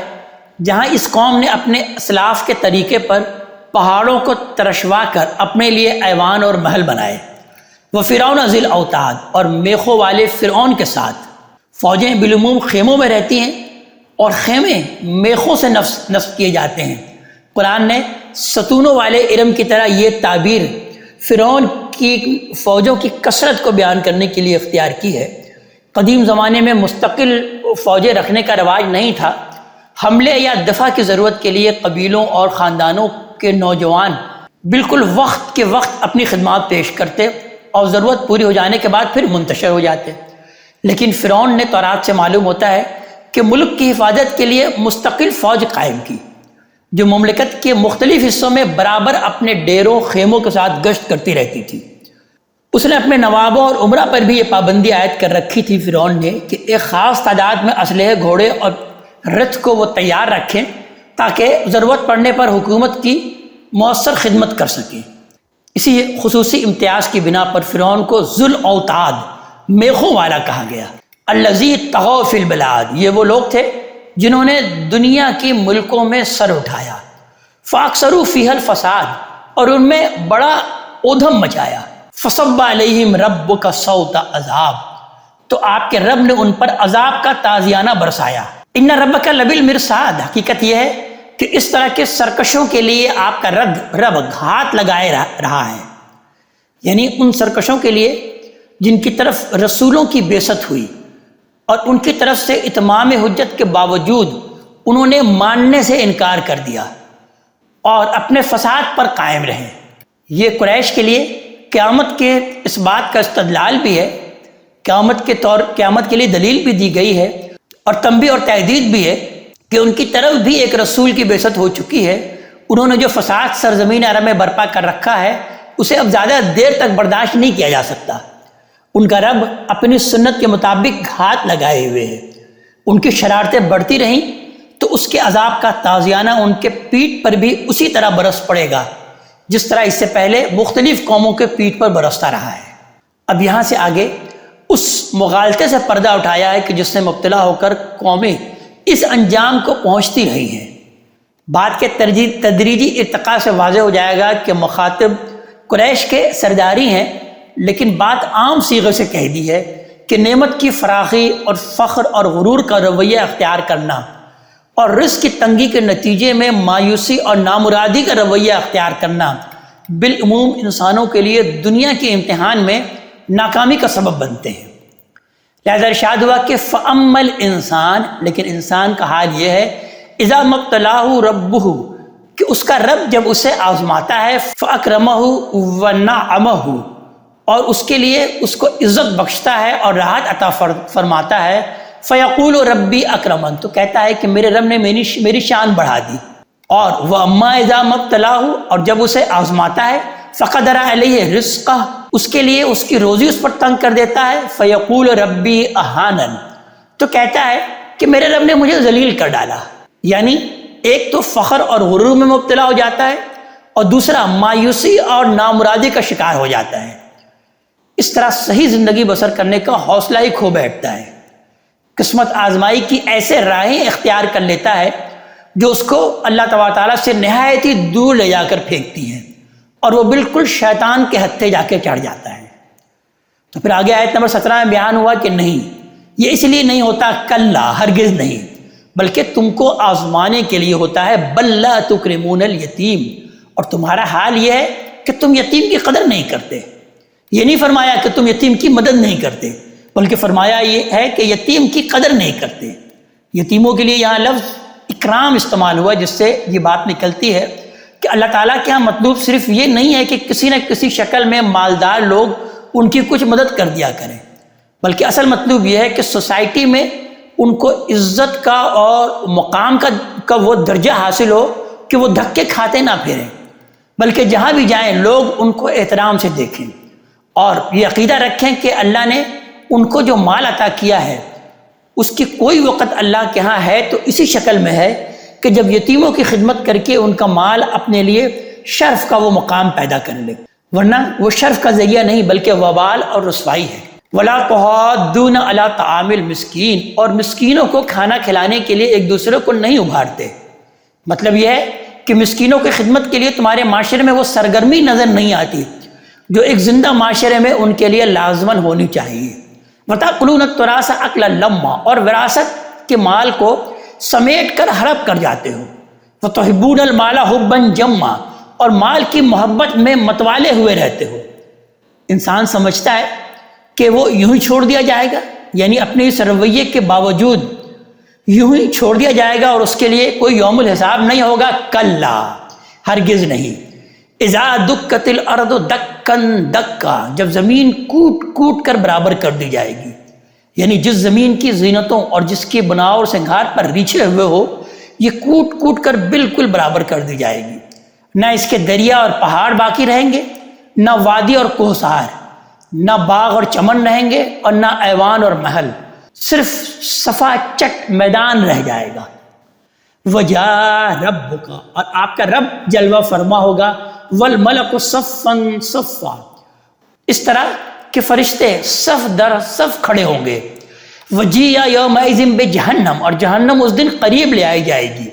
Speaker 1: جہاں اس قوم نے اپنے اسلاف کے طریقے پر پہاڑوں کو ترشوا کر اپنے لیے ایوان اور محل بنائے. وَفِرْعَوْنَ ذِی الْأَوْتَادِ، اور میخوں والے فرعون کے ساتھ. فوجیں بالعموم خیموں میں رہتی ہیں، اور خیمے میخوں سے نصب کیے جاتے ہیں. قرآن نے ستونوں والے ارم کی طرح یہ تعبیر فرعون کی فوجوں کی کثرت کو بیان کرنے کے لیے اختیار کی ہے. قدیم زمانے میں مستقل فوجیں رکھنے کا رواج نہیں تھا. حملے یا دفاع کی ضرورت کے لیے قبیلوں اور خاندانوں کے نوجوان بالکل وقت کے وقت اپنی خدمات پیش کرتے اور ضرورت پوری ہو جانے کے بعد پھر منتشر ہو جاتے. لیکن فرعون نے تورات سے معلوم ہوتا ہے کہ ملک کی حفاظت کے لیے مستقل فوج قائم کی، جو مملکت کے مختلف حصوں میں برابر اپنے ڈیروں خیموں کے ساتھ گشت کرتی رہتی تھی. اس نے اپنے نوابوں اور عمرہ پر بھی یہ پابندی عائد کر رکھی تھی فرعون نے کہ ایک خاص تعداد میں اسلحے، گھوڑے اور رتھ کو وہ تیار رکھیں تاکہ ضرورت پڑنے پر حکومت کی مؤثر خدمت کر سکیں. اسی خصوصی امتیاز کی بنا پر فرعون کو ذو الاوتاد، میخوں والا کہا گیا. الذی طغوا فی البلاد، یہ وہ لوگ تھے جنہوں نے دنیا کے ملکوں میں سر اٹھایا. فاکثروا فیہا الفساد، اور ان میں بڑا اودھم مچایا. فصب علیہم ربک صوت عذاب، تو آپ کے رب نے ان پر عذاب کا تازیانہ برسایا. ان ربک لبالمرصاد، حقیقت یہ ہے کہ اس طرح کے سرکشوں کے لیے آپ کا رب گھات لگائے رہا ہے. یعنی ان سرکشوں کے لیے جن کی طرف رسولوں کی بعثت ہوئی اور ان کی طرف سے اتمام حجت کے باوجود انہوں نے ماننے سے انکار کر دیا اور اپنے فساد پر قائم رہیں۔ یہ قریش کے لیے قیامت کے اس بات کا استدلال بھی ہے، قیامت کے لیے دلیل بھی دی گئی ہے، اور تنبیہ اور تحدید بھی ہے کہ ان کی طرف بھی ایک رسول کی بعثت ہو چکی ہے۔ انہوں نے جو فساد سرزمین عرب میں برپا کر رکھا ہے اسے اب زیادہ دیر تک برداشت نہیں کیا جا سکتا۔ ان کا رب اپنی سنت کے مطابق ہاتھ لگائے ہوئے ہے۔ ان کی شرارتیں بڑھتی رہیں تو اس کے عذاب کا تازیانہ ان کے پیٹھ پر بھی اسی طرح برس پڑے گا جس طرح اس سے پہلے مختلف قوموں کے پیٹھ پر برستا رہا ہے۔ اب یہاں سے آگے اس مغالطے سے پردہ اٹھایا ہے کہ جس سے مبتلا ہو کر قومیں اس انجام کو پہنچتی رہی ہیں۔ بات کے تدریجی ارتقاء سے واضح ہو جائے گا کہ مخاطب قریش کے سرداری ہیں، لیکن بات عام صیغے سے کہہ دی ہے کہ نعمت کی فراخی اور فخر اور غرور کا رویہ اختیار کرنا اور رزق کی تنگی کے نتیجے میں مایوسی اور نامرادی کا رویہ اختیار کرنا بالعموم انسانوں کے لیے دنیا کے امتحان میں ناکامی کا سبب بنتے ہیں۔ لہذا ارشاد ہوا کہ فَأَمَّا الْإِنسان، لیکن انسان کا حال یہ ہے اِذَا مَبْتَلَاهُ رَبُّهُ، کہ اس کا رب جب اسے آزماتا ہے فَأَكْرَمَهُ وَنَعَمَهُ، اور اس کے لیے اس کو عزت بخشتا ہے اور راحت عطا فرماتا ہے، فَيَقُولُ رَبِّي أَكْرَمَنِ، تو کہتا ہے کہ میرے رب نے میری شان بڑھا دی۔ اور وَأَمَّا إِذَا مَبْتَلَاهُ، اور جب اسے آزماتا ہے فَقَدَرَ عَلَيْهِ رِزْقَهُ، اس کے لیے اس کی روزی اس پر تنگ کر دیتا ہے، فَيَقُولُ رَبِّي أَهَانَنِ، تو کہتا ہے کہ میرے رب نے مجھے ذلیل کر ڈالا۔ یعنی ایک تو فخر اور غرور میں مبتلا ہو جاتا ہے اور دوسرا مایوسی اور نامرادی کا شکار ہو جاتا ہے۔ اس طرح صحیح زندگی بسر کرنے کا حوصلہ ہی کھو بیٹھتا ہے۔ قسمت آزمائی کی ایسے راہیں اختیار کر لیتا ہے جو اس کو اللہ تبارک تعالیٰ سے نہایت ہی دور لے جا کر پھینکتی ہیں، اور وہ بالکل شیطان کے ہتھے جا کے چڑھ جاتا ہے۔ تو پھر آگے آیت نمبر 17 میں بیان ہوا کہ نہیں، یہ اس لیے نہیں ہوتا، کلا، ہرگز نہیں، بلکہ تم کو آزمانے کے لیے ہوتا ہے، بل لا تکرمون الیتیم، اور تمہارا حال یہ ہے کہ تم یتیم کی قدر نہیں کرتے۔ یہ نہیں فرمایا کہ تم یتیم کی مدد نہیں کرتے، بلکہ فرمایا یہ ہے کہ یتیم کی قدر نہیں کرتے۔ یتیموں کے لیے یہاں لفظ اکرام استعمال ہوا، جس سے یہ بات نکلتی ہے کہ اللہ تعالیٰ کے یہاں مطلوب صرف یہ نہیں ہے کہ کسی نہ کسی شکل میں مالدار لوگ ان کی کچھ مدد کر دیا کریں، بلکہ اصل مطلوب یہ ہے کہ سوسائٹی میں ان کو عزت کا اور مقام کا وہ درجہ حاصل ہو کہ وہ دھکے کھاتے نہ پھریں، بلکہ جہاں بھی جائیں لوگ ان کو احترام سے دیکھیں اور یہ عقیدہ رکھیں کہ اللہ نے ان کو جو مال عطا کیا ہے اس کی کوئی وقت اللہ کے ہاں ہے تو اسی شکل میں ہے کہ جب یتیموں کی خدمت کر کے ان کا مال اپنے لیے شرف کا وہ مقام پیدا کر لے، ورنہ وہ شرف کا ذریعہ نہیں بلکہ وبال اور رسوائی ہے۔ وَلَا تُحَاضُّونَ عَلَىٰ طَعَامِ الْمِسْكِينِ، اور مسکینوں کو کھانا کھلانے کے لیے ایک دوسرے کو نہیں ابھارتے۔ مطلب یہ ہے کہ مسکینوں کی خدمت کے لیے تمہارے معاشرے میں وہ سرگرمی نظر نہیں آتی جو ایک زندہ معاشرے میں ان کے لیے لازماً ہونی چاہیے۔ وَتَأْكُلُونَ التُّرَاثَ أَكْلًا لَمًّا، اور وراثت کے مال کو سمیٹ کر ہڑپ کر جاتے ہو۔ وَتُحِبُّونَ الْمَالَ حُبًّا جَمًّا، اور مال کی محبت میں متوالے ہوئے رہتے ہو۔ انسان سمجھتا ہے کہ وہ یوں ہی چھوڑ دیا جائے گا، یعنی اپنے اس رویے کے باوجود یوں ہی چھوڑ دیا جائے گا اور اس کے لیے کوئی یوم الحساب نہیں ہوگا، کلا، ہرگز نہیں۔ اذا دکت الارض دکن دکا، جب زمین کوٹ کوٹ کر برابر کر دی جائے گی، یعنی جس زمین کی زینتوں اور جس کی بناؤ اور سنگھار پر ریچھے ہوئے ہو یہ کوٹ کوٹ کر بالکل برابر کر دی جائے گی۔ نہ اس کے دریا اور پہاڑ باقی رہیں گے، نہ وادی اور کوہسار، نہ باغ اور چمن رہیں گے، اور نہ ایوان اور محل، صرف صفا چٹ میدان رہ جائے گا۔ وَجَاءَ رَبُّكَ، اور آپ کا رب جلوہ فرما ہوگا، وَالْمَلَكُ صَفًّا صَفًّا، اس طرح کہ فرشتے صف در صف کھڑے ہوں گے۔ وَجِيءَ يَوْمَئِذٍ بِجَهَنَّمَ، اور جہنم اس دن قریب لے آئی جائے گی۔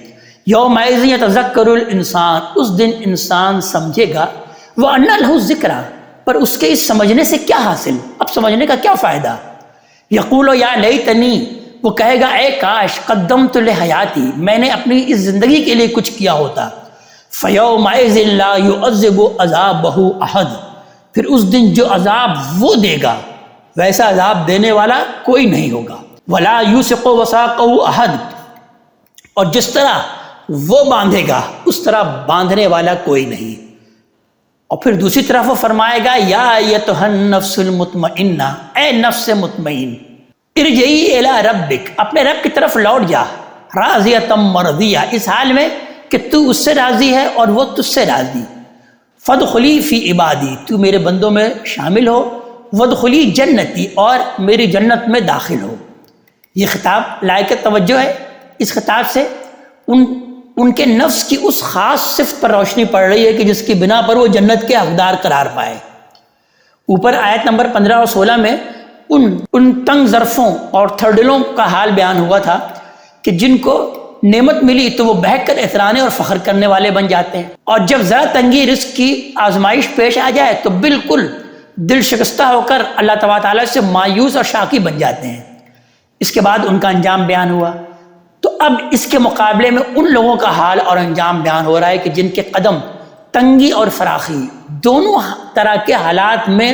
Speaker 1: يَوْمَئِذٍ يَتَذَكَّرُ الْإِنسَانُ، اس دن انسان سمجھے گا، وَأَنَّ لَهُ الذِّكْرَىٰ، پر اس کے اس سمجھنے سے کیا حاصل، اب سمجھنے کا کیا فائدہ۔ یقول یا لیتنی، وہ کہے گا اے کاش، قدمت لحیاتی، میں نے اپنی اس زندگی کے لیے کچھ کیا ہوتا۔ فیومئذ لا یعذب عذابہ احد، پھر اس دن جو عذاب وہ دے گا ویسا عذاب دینے والا کوئی نہیں ہوگا۔ ولا یوثق وثاقہ احد، اور جس طرح وہ باندھے گا اس طرح باندھنے والا کوئی نہیں۔ اور پھر دوسری طرف وہ فرمائے گا یا ایتھا النفس المطمئنہ، اے نفس مطمئن، ارجعی الی ربک، اپنے رب کی طرف لوٹ جا، راضیۃ مرضیہ، اس حال میں کہ تو اس سے راضی ہے اور وہ تجھ سے راضی۔ فادخلی فی عبادی، تو میرے بندوں میں شامل ہو، وادخلی جنتی، اور میری جنت میں داخل ہو۔ یہ خطاب لائق توجہ ہے۔ اس خطاب سے ان کے نفس کی اس خاص صفت پر روشنی پڑ رہی ہے کہ جس کی بنا پر وہ جنت کے حقدار قرار پائے۔ اوپر آیت نمبر 15 اور 16 میں ان تنگ ظرفوں اور تھرڈلوں کا حال بیان ہوا تھا کہ جن کو نعمت ملی تو وہ بہک کر اعترانے اور فخر کرنے والے بن جاتے ہیں، اور جب ذرا تنگی رزق کی آزمائش پیش آ جائے تو بالکل دل شکستہ ہو کر اللہ تبارک تعالیٰ سے مایوس اور شاکی بن جاتے ہیں۔ اس کے بعد ان کا انجام بیان ہوا۔ تو اب اس کے مقابلے میں ان لوگوں کا حال اور انجام بیان ہو رہا ہے کہ جن کے قدم تنگی اور فراخی دونوں طرح کے حالات میں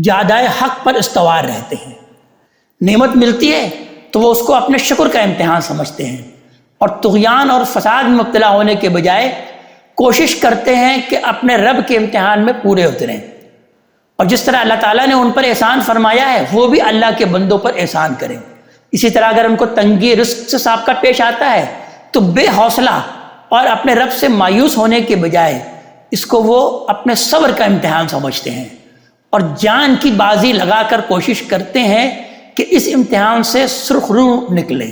Speaker 1: جادۂ حق پر استوار رہتے ہیں۔ نعمت ملتی ہے تو وہ اس کو اپنے شکر کا امتحان سمجھتے ہیں، اور طغیان اور فساد میں مبتلا ہونے کے بجائے کوشش کرتے ہیں کہ اپنے رب کے امتحان میں پورے اتریں۔ اور جس طرح اللہ تعالیٰ نے ان پر احسان فرمایا ہے وہ بھی اللہ کے بندوں پر احسان کریں۔ اسی طرح اگر ان کو تنگی رزق سے سابقہ پیش آتا ہے تو بے حوصلہ اور اپنے رب سے مایوس ہونے کے بجائے اس کو وہ اپنے صبر کا امتحان سمجھتے ہیں، اور جان کی بازی لگا کر کوشش کرتے ہیں کہ اس امتحان سے سرخ روح نکلے۔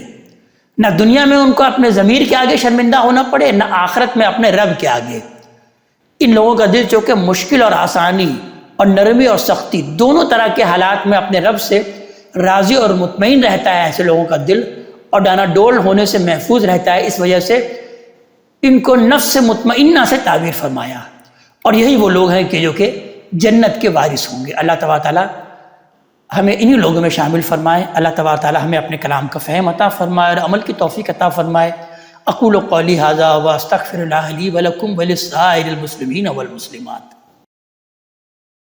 Speaker 1: نہ دنیا میں ان کو اپنے ضمیر کے آگے شرمندہ ہونا پڑے، نہ آخرت میں اپنے رب کے آگے۔ ان لوگوں کا دل چونکہ مشکل اور آسانی اور نرمی اور سختی دونوں طرح کے حالات میں اپنے رب سے راضی اور مطمئن رہتا ہے، ایسے لوگوں کا دل اور ڈانا ڈول ہونے سے محفوظ رہتا ہے۔ اس وجہ سے ان کو نفس مطمئنہ سے تعبیر فرمایا، اور یہی وہ لوگ ہیں کہ جو کہ جنت کے وارث ہوں گے۔ اللہ تبارک تعالیٰ ہمیں انہی لوگوں میں شامل فرمائے۔ اللہ تبارک تعالیٰ ہمیں اپنے کلام کا فہم عطا فرمائے اور عمل کی توفیق عطا فرمائے۔ اقول قولی ھذا واستغفر اللہ لی ولکم ولسائر المسلمین والمسلمات۔